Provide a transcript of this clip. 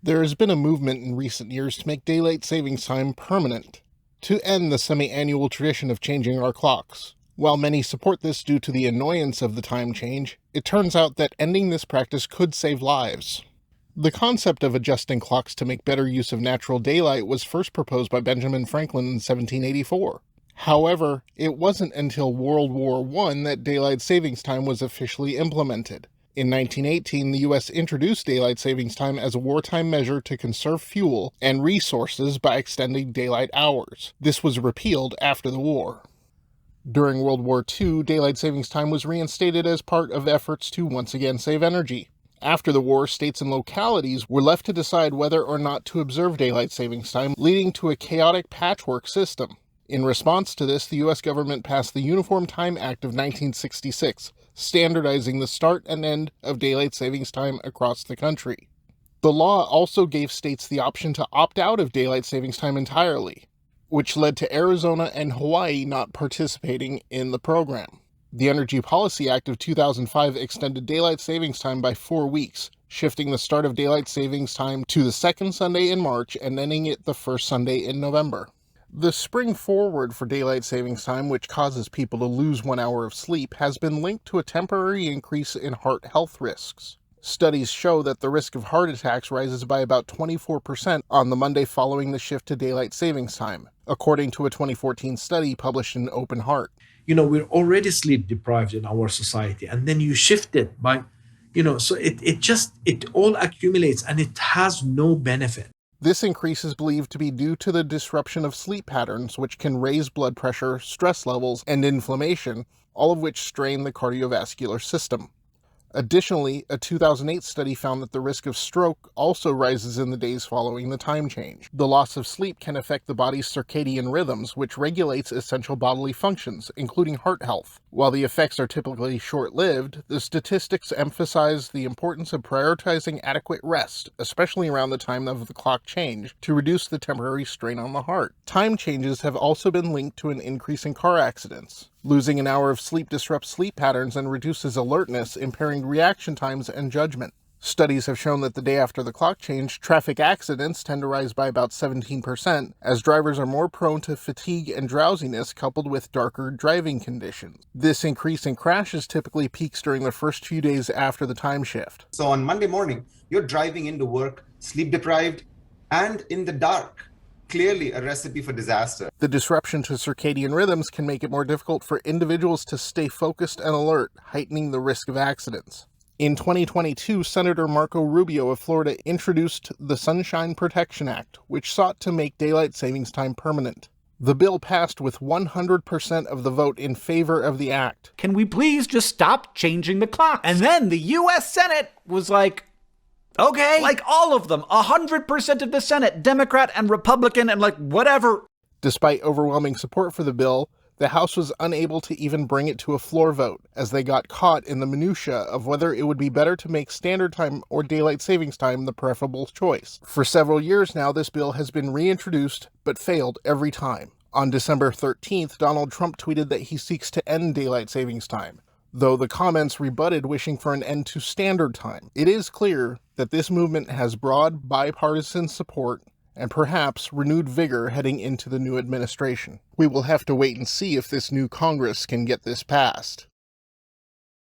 There has been a movement in recent years to make daylight savings time permanent, to end the semi-annual tradition of changing our clocks. While many support this due to the annoyance of the time change, it turns out that ending this practice could save lives. The concept of adjusting clocks to make better use of natural daylight was first proposed by Benjamin Franklin in 1784. However, it wasn't until World War I that daylight savings time was officially implemented. In 1918, the U.S. introduced daylight savings time as a wartime measure to conserve fuel and resources by extending daylight hours. This was repealed after the war. During World War II, daylight savings time was reinstated as part of efforts to once again save energy. After the war, states and localities were left to decide whether or not to observe daylight savings time, leading to a chaotic patchwork system. In response to this, the U.S. government passed the Uniform Time Act of 1966, standardizing the start and end of daylight savings time across the country. The law also gave states the option to opt out of daylight savings time entirely, which led to Arizona and Hawaii not participating in the program. The Energy Policy Act of 2005 extended daylight savings time by 4 weeks, shifting the start of daylight savings time to the second Sunday in March and ending it the first Sunday in November. The spring forward for daylight savings time, which causes people to lose 1 hour of sleep, has been linked to a temporary increase in heart health risks. Studies show that the risk of heart attacks rises by about 24% on the Monday following the shift to daylight savings time, according to a 2014 study published in Open Heart. We're already sleep deprived in our society, and then you shift it by, so it all accumulates and it has no benefit. This increase is believed to be due to the disruption of sleep patterns, which can raise blood pressure, stress levels, and inflammation, all of which strain the cardiovascular system. Additionally, a 2008 study found that the risk of stroke also rises in the days following the time change. The loss of sleep can affect the body's circadian rhythms, which regulates essential bodily functions, including heart health. While the effects are typically short-lived, the statistics emphasize the importance of prioritizing adequate rest, especially around the time of the clock change, to reduce the temporary strain on the heart. Time changes have also been linked to an increase in car accidents. Losing an hour of sleep disrupts sleep patterns and reduces alertness, impairing reaction times and judgment. Studies have shown that the day after the clock change, traffic accidents tend to rise by about 17%, as drivers are more prone to fatigue and drowsiness coupled with darker driving conditions. This increase in crashes typically peaks during the first few days after the time shift. So on Monday morning, you're driving into work, sleep deprived, and in the dark. Clearly a recipe for disaster. The disruption to circadian rhythms can make it more difficult for individuals to stay focused and alert, heightening the risk of accidents. In 2022, Senator Marco Rubio of Florida introduced the Sunshine Protection Act, which sought to make daylight savings time permanent. The bill passed with 100% of the vote in favor of the act. Can we please just stop changing the clocks? And then the U.S. Senate was like, okay. Like all of them, 100% of the Senate, Democrat and Republican and whatever. Despite overwhelming support for the bill, the House was unable to even bring it to a floor vote, as they got caught in the minutiae of whether it would be better to make standard time or daylight savings time the preferable choice. For several years now, this bill has been reintroduced, but failed every time. On December 13th, Donald Trump tweeted that he seeks to end daylight savings time, though the comments rebutted wishing for an end to standard time. It is clear that this movement has broad bipartisan support and perhaps renewed vigor heading into the new administration. We will have to wait and see if this new Congress can get this passed.